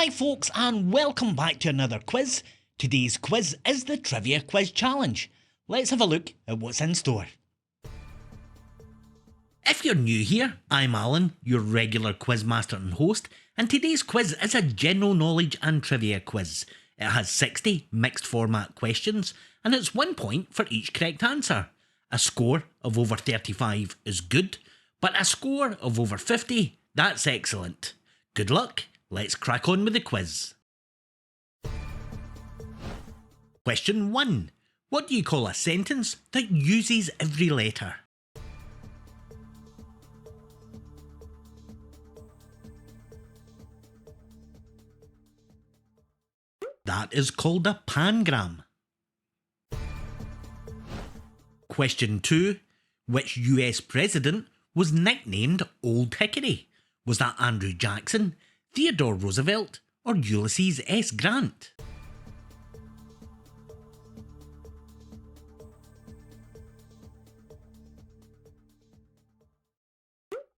Hi folks, and welcome back to another quiz. Today's quiz is the Trivia Quiz Challenge. Let's have a look at what's in store. If you're new here, I'm Alan, your regular quizmaster and host, and today's quiz is a general knowledge and trivia quiz. It has 60 mixed format questions, and it's 1 point for each correct answer. A score of over 35 is good, but a score of over 50, that's excellent. Good luck. Let's crack on with the quiz. Question 1. What do you call a sentence that uses every letter? That is called a pangram. Question 2. Which US president was nicknamed Old Hickory? Was that Andrew Jackson, Theodore Roosevelt, or Ulysses S. Grant?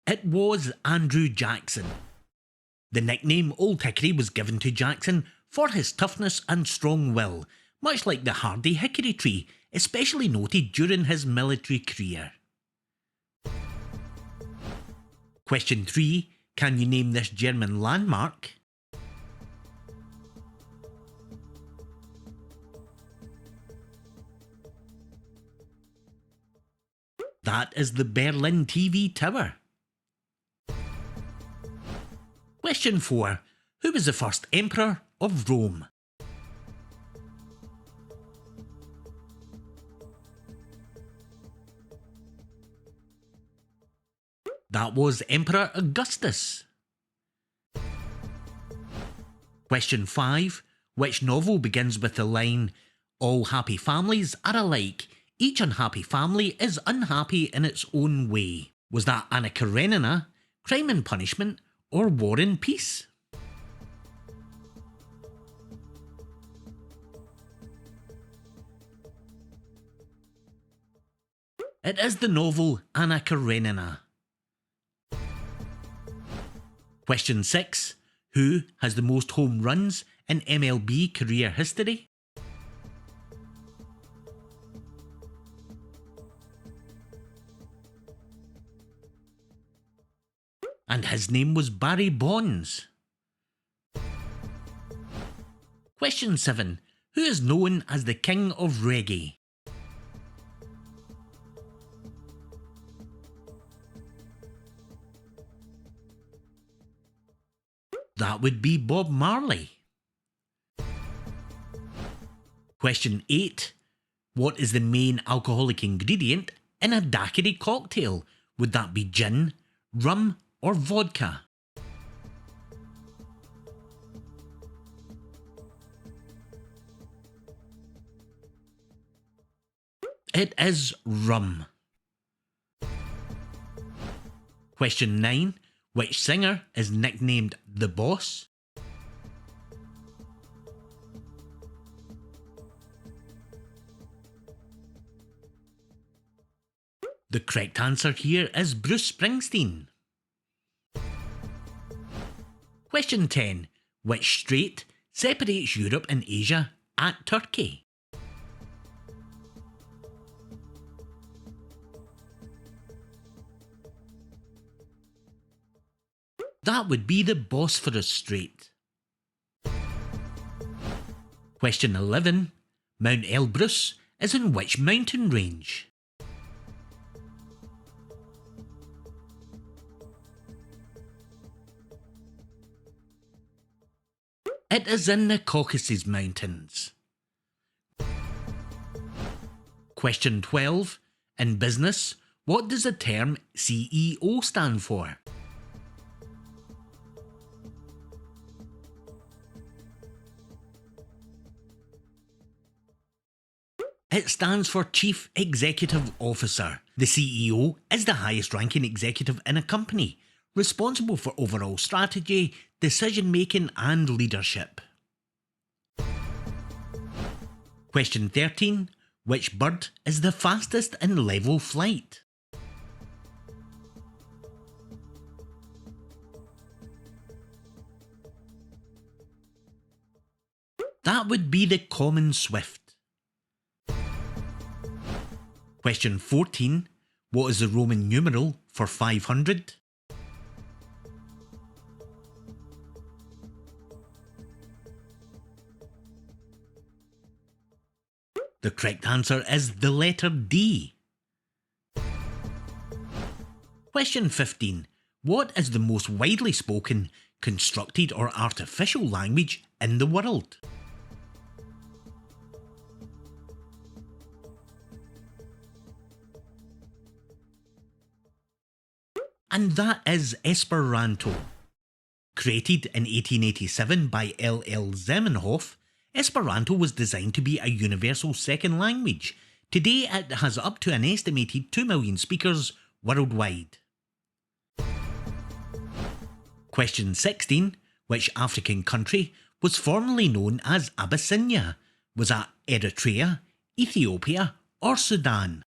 It was Andrew Jackson. The nickname Old Hickory was given to Jackson for his toughness and strong will, much like the hardy hickory tree, especially noted during his military career. Question 3. Can you name this German landmark? That is the Berlin TV Tower. Question 4. Who was the first emperor of Rome? That was Emperor Augustus. Question 5. Which novel begins with the line, "All happy families are alike. Each unhappy family is unhappy in its own way"? Was that Anna Karenina, Crime and Punishment, or War and Peace? It is the novel Anna Karenina. Question 6. Who has the most home runs in MLB career history? And his name was Barry Bonds. Question 7. Who is known as the King of Reggae? That would be Bob Marley. Question 8. What is the main alcoholic ingredient in a daiquiri cocktail? Would that be gin, rum, or vodka? It is rum. Question 9. Which singer is nicknamed The Boss? The correct answer here is Bruce Springsteen. Question 10. Which strait separates Europe and Asia at Turkey? That would be the Bosphorus Strait. Question 11. Mount Elbrus is in which mountain range? It is in the Caucasus Mountains. Question 12. In business, what does the term CEO stand for? It stands for Chief Executive Officer. The CEO is the highest ranking executive in a company, responsible for overall strategy, decision making and leadership. Question 13. Which bird is the fastest in level flight? That would be the common swift. Question 14. What is the Roman numeral for 500? The correct answer is the letter D. Question 15. What is the most widely spoken, constructed or artificial language in the world? And that is Esperanto. Created in 1887 by L.L. Zamenhof, Esperanto was designed to be a universal second language. Today it has up to an estimated 2 million speakers worldwide. Question 16. Which African country was formerly known as Abyssinia? Was that Eritrea, Ethiopia or Sudan?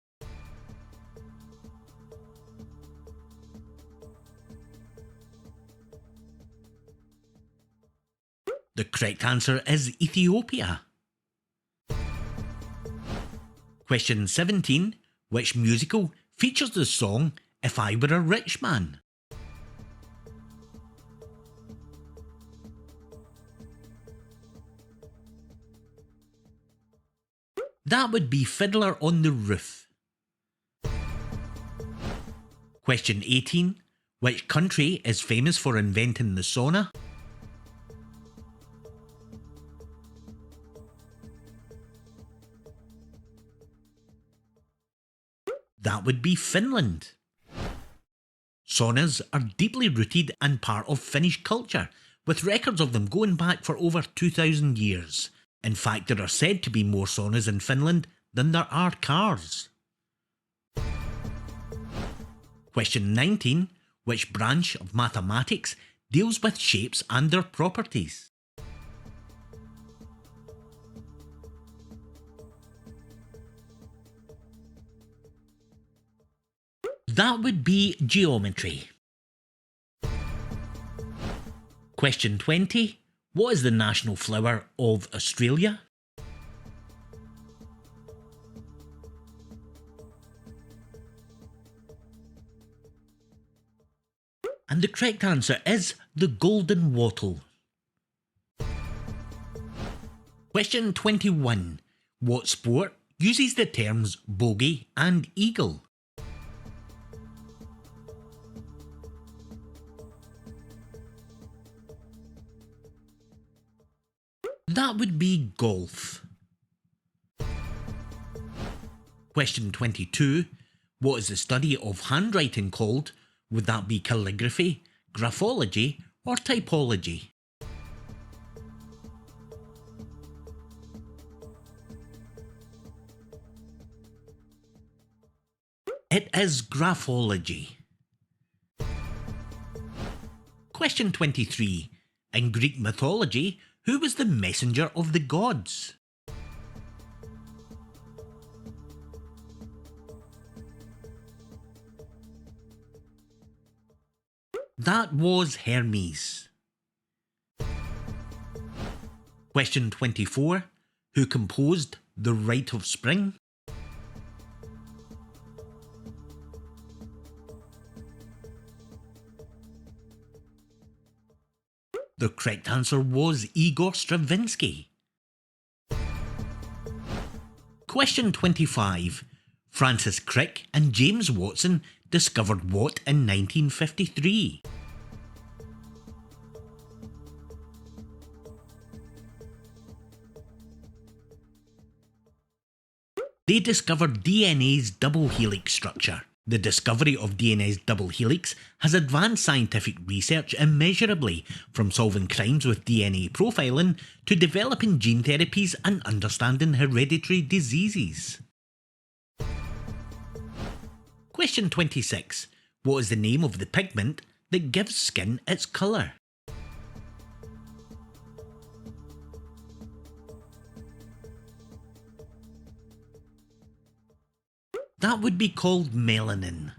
The correct answer is Ethiopia. Question 17. Which musical features the song If I Were a Rich Man? That would be Fiddler on the Roof. Question 18. Which country is famous for inventing the sauna? That would be Finland. Saunas are deeply rooted and part of Finnish culture, with records of them going back for over 2,000 years. In fact, there are said to be more saunas in Finland than there are cars. Question 19. Which branch of mathematics deals with shapes and their properties? That would be geometry. Question 20. What is the national flower of Australia? And the correct answer is the golden wattle. Question 21. What sport uses the terms bogey and eagle? That would be golf. Question 22. What is the study of handwriting called? Would that be calligraphy, graphology or typology? It is graphology. Question 23. In Greek mythology, who was the messenger of the gods? That was Hermes. Question 24. Who composed The Rite of Spring? The correct answer was Igor Stravinsky. Question 25. Francis Crick and James Watson discovered what in 1953? They discovered DNA's double helix structure. The discovery of DNA's double helix has advanced scientific research immeasurably, from solving crimes with DNA profiling to developing gene therapies and understanding hereditary diseases. Question 26. What is the name of the pigment that gives skin its colour? That would be called melanin.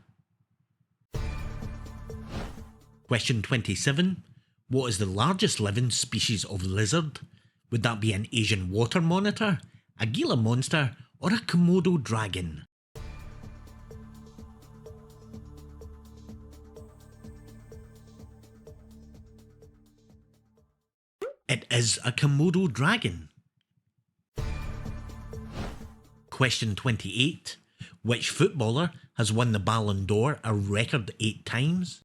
Question 27. What is the largest living species of lizard? Would that be an Asian water monitor, a Gila monster, or a Komodo dragon? It is a Komodo dragon. Question 28. Which footballer has won the Ballon d'Or a record 8 times?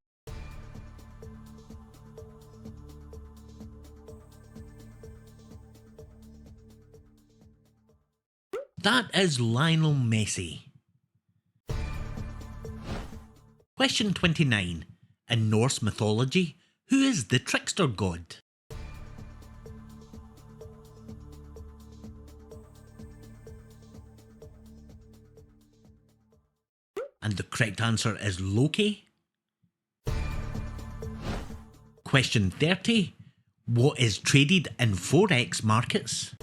That is Lionel Messi. Question 29. In Norse mythology, who is the trickster god? And the correct answer is Loki. Question 30. What is traded in Forex markets?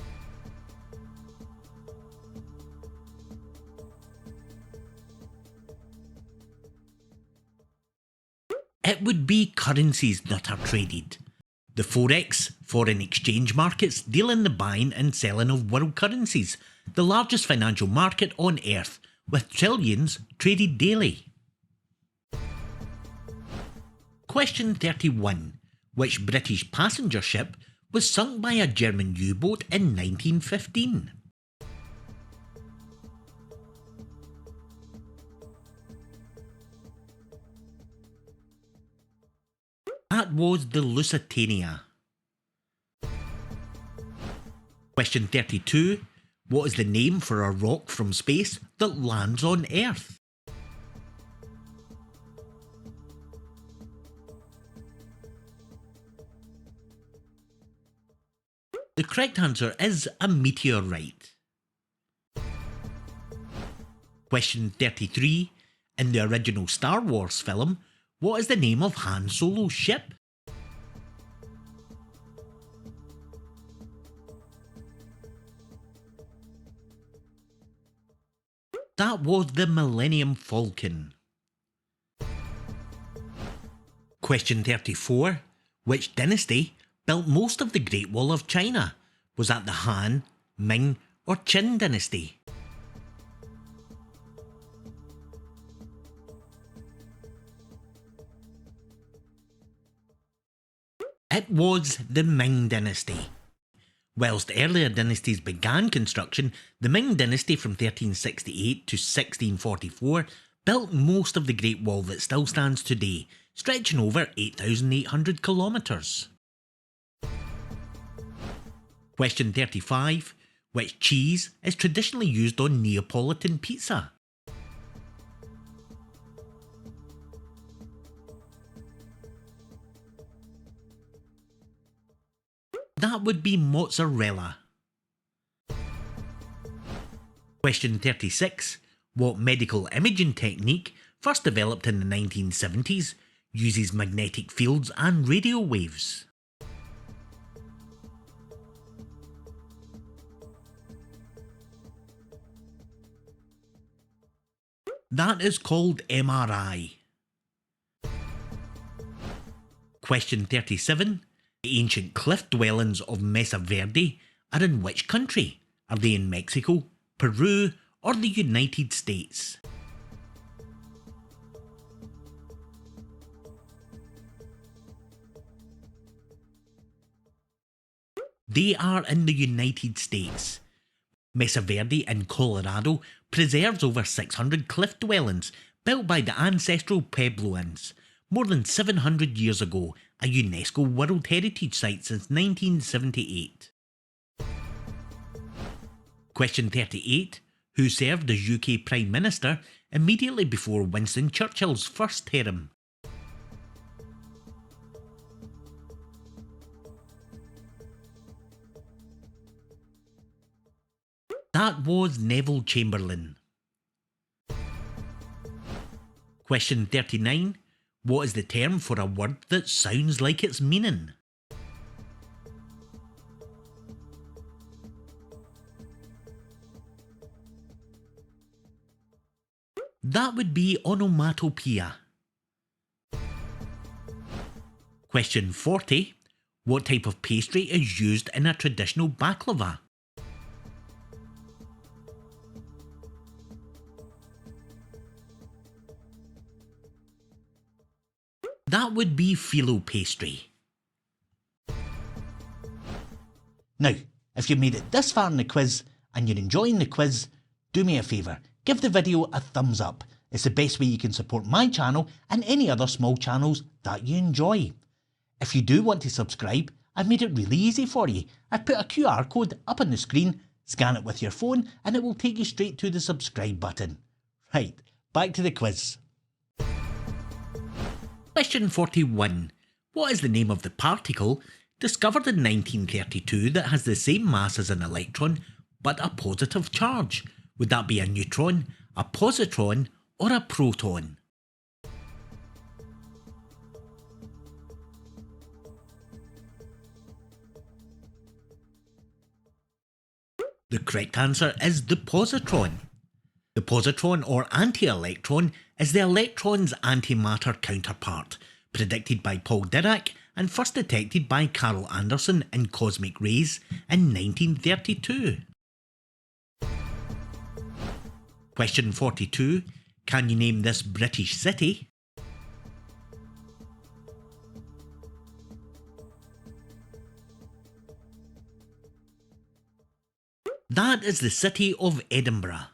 It would be currencies that are traded. The Forex, foreign exchange markets, deal in the buying and selling of world currencies, the largest financial market on earth, with trillions traded daily. Question 31. Which British passenger ship was sunk by a German U-boat in 1915? That was the Lusitania. Question 32. What is the name for a rock from space that lands on Earth? The correct answer is a meteorite. Question 33. In the original Star Wars film, what is the name of Han Solo's ship? That was the Millennium Falcon. Question 34. Which dynasty built most of the Great Wall of China? Was that the Han, Ming, or Qin dynasty? It was the Ming dynasty. Whilst earlier dynasties began construction, the Ming dynasty from 1368 to 1644 built most of the Great Wall that still stands today, stretching over 8,800 kilometres. Question 35. Which cheese is traditionally used on Neapolitan pizza? That would be mozzarella. Question 36. What medical imaging technique, first developed in the 1970s, uses magnetic fields and radio waves? That is called MRI. Question 37. The ancient cliff dwellings of Mesa Verde are in which country? Are they in Mexico, Peru, or the United States? They are in the United States. Mesa Verde in Colorado preserves over 600 cliff dwellings built by the ancestral Puebloans, more than 700 years ago, a UNESCO World Heritage Site since 1978. Question 38. Who served as UK Prime Minister immediately before Winston Churchill's first term? That was Neville Chamberlain. Question 39. What is the term for a word that sounds like its meaning? That would be onomatopoeia. Question 40. What type of pastry is used in a traditional baklava? That would be phyllo pastry. Now, if you've made it this far in the quiz and you're enjoying the quiz, do me a favour, give the video a thumbs up. It's the best way you can support my channel and any other small channels that you enjoy. If you do want to subscribe, I've made it really easy for you. I've put a QR code up on the screen, scan it with your phone and it will take you straight to the subscribe button. Right, back to the quiz. Question 41. What is the name of the particle discovered in 1932 that has the same mass as an electron but a positive charge? Would that be a neutron, a positron or a proton? The correct answer is the positron. The positron or anti-electron is the electron's antimatter counterpart, predicted by Paul Dirac and first detected by Carl Anderson in cosmic rays in 1932. Question 42. Can you name this British city? That is the city of Edinburgh.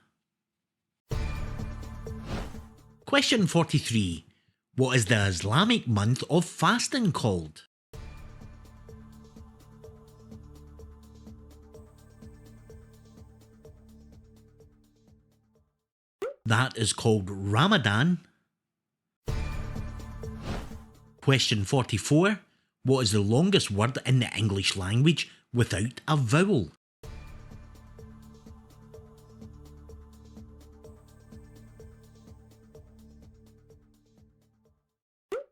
Question 43. What is the Islamic month of fasting called? That is called Ramadan. Question 44. What is the longest word in the English language without a vowel?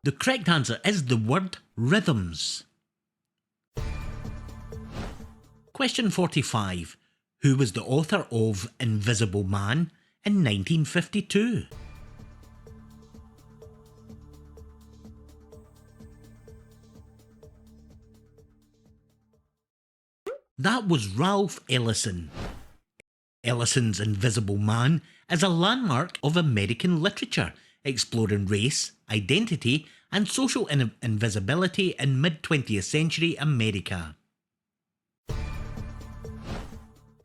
The correct answer is the word rhythms. Question 45. Who was the author of Invisible Man in 1952? That was Ralph Ellison. Ellison's Invisible Man is a landmark of American literature, exploring race, identity and social invisibility in mid-20th century America.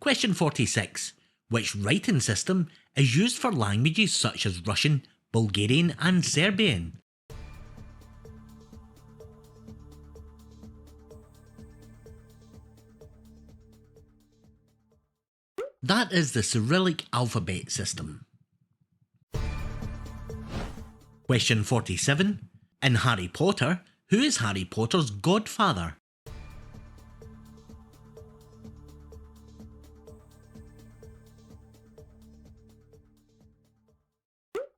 Question 46. Which writing system is used for languages such as Russian, Bulgarian and Serbian? That is the Cyrillic alphabet system. Question 47. In Harry Potter, who is Harry Potter's godfather?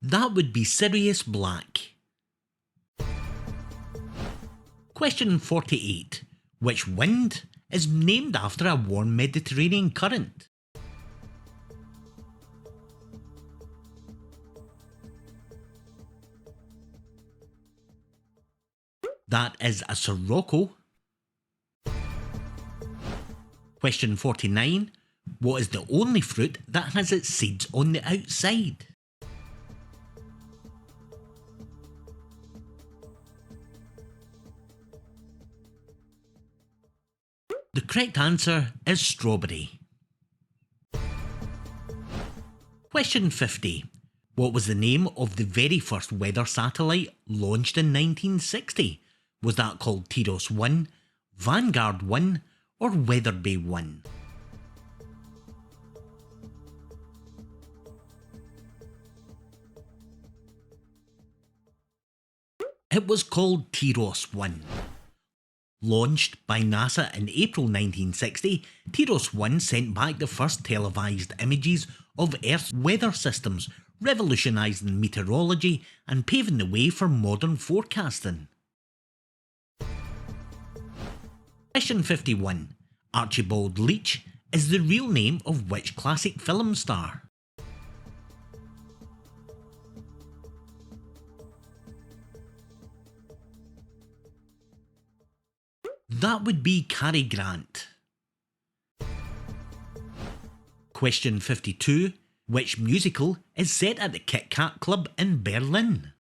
That would be Sirius Black. Question 48. Which wind is named after a warm Mediterranean current? That is a sirocco. Question 49. What is the only fruit that has its seeds on the outside? The correct answer is strawberry. Question 50. What was the name of the very first weather satellite launched in 1960? Was that called TIROS 1, Vanguard 1 or Weatherby 1? It was called TIROS 1. Launched by NASA in April 1960, TIROS 1 sent back the first televised images of Earth's weather systems, revolutionising meteorology and paving the way for modern forecasting. Question 51. Archibald Leach is the real name of which classic film star? That would be Cary Grant. Question 52. Which musical is set at the Kit Kat Club in Berlin?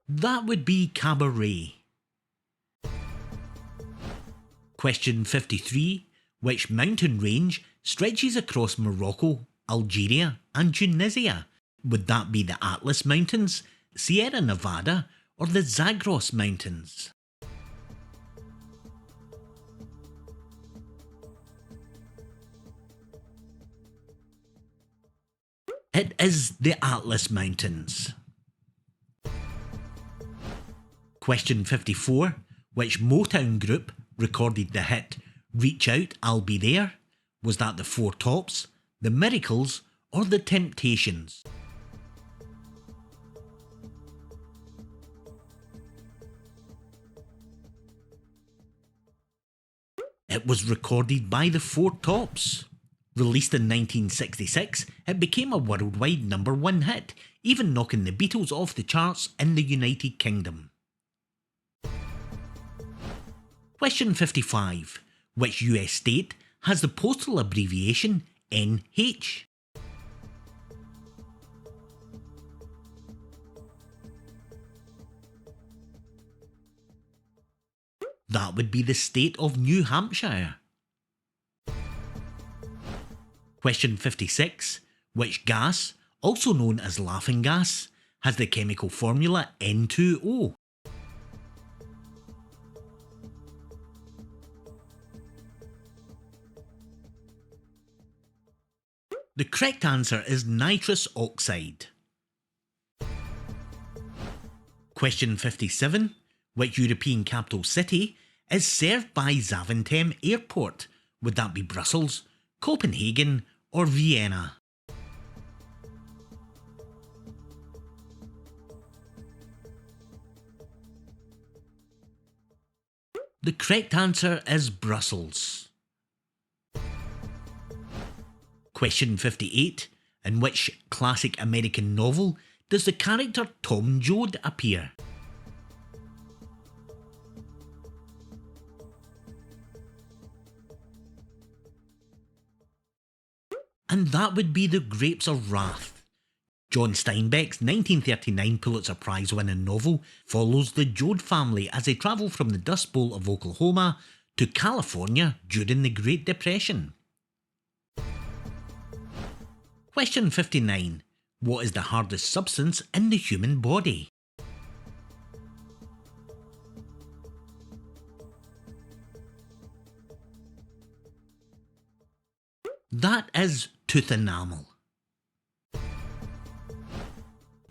That would be Cabaret. Question 53. Which mountain range stretches across Morocco, Algeria and Tunisia? Would that be the Atlas Mountains, Sierra Nevada or the Zagros Mountains? It is the Atlas Mountains. Question 54. Which Motown group recorded the hit Reach Out, I'll Be There? Was that the Four Tops, the Miracles or the Temptations? It was recorded by the Four Tops. Released in 1966, it became a worldwide #1 hit, even knocking the Beatles off the charts in the United Kingdom. Question 55. Which US state has the postal abbreviation NH? That would be the state of New Hampshire. Question 56. Which gas, also known as laughing gas, has the chemical formula N2O? The correct answer is nitrous oxide. Question 57. Which European capital city is served by Zaventem Airport? Would that be Brussels, Copenhagen or Vienna? The correct answer is Brussels. Question 58. In which classic American novel does the character Tom Joad appear? And that would be The Grapes of Wrath. John Steinbeck's 1939 Pulitzer Prize winning novel follows the Joad family as they travel from the Dust Bowl of Oklahoma to California during the Great Depression. Question 59. What is the hardest substance in the human body? That is tooth enamel.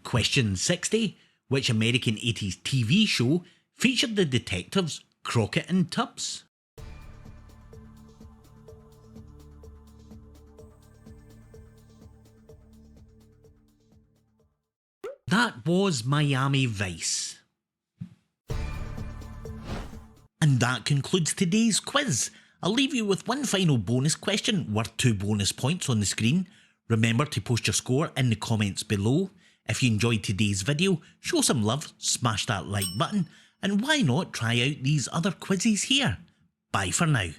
Question 60. Which American 80s TV show featured the detectives Crockett and Tubbs? That was Miami Vice. And that concludes today's quiz. I'll leave you with one final bonus question worth 2 bonus points on the screen. Remember to post your score in the comments below. If you enjoyed today's video, show some love, smash that like button, and why not try out these other quizzes here. Bye for now.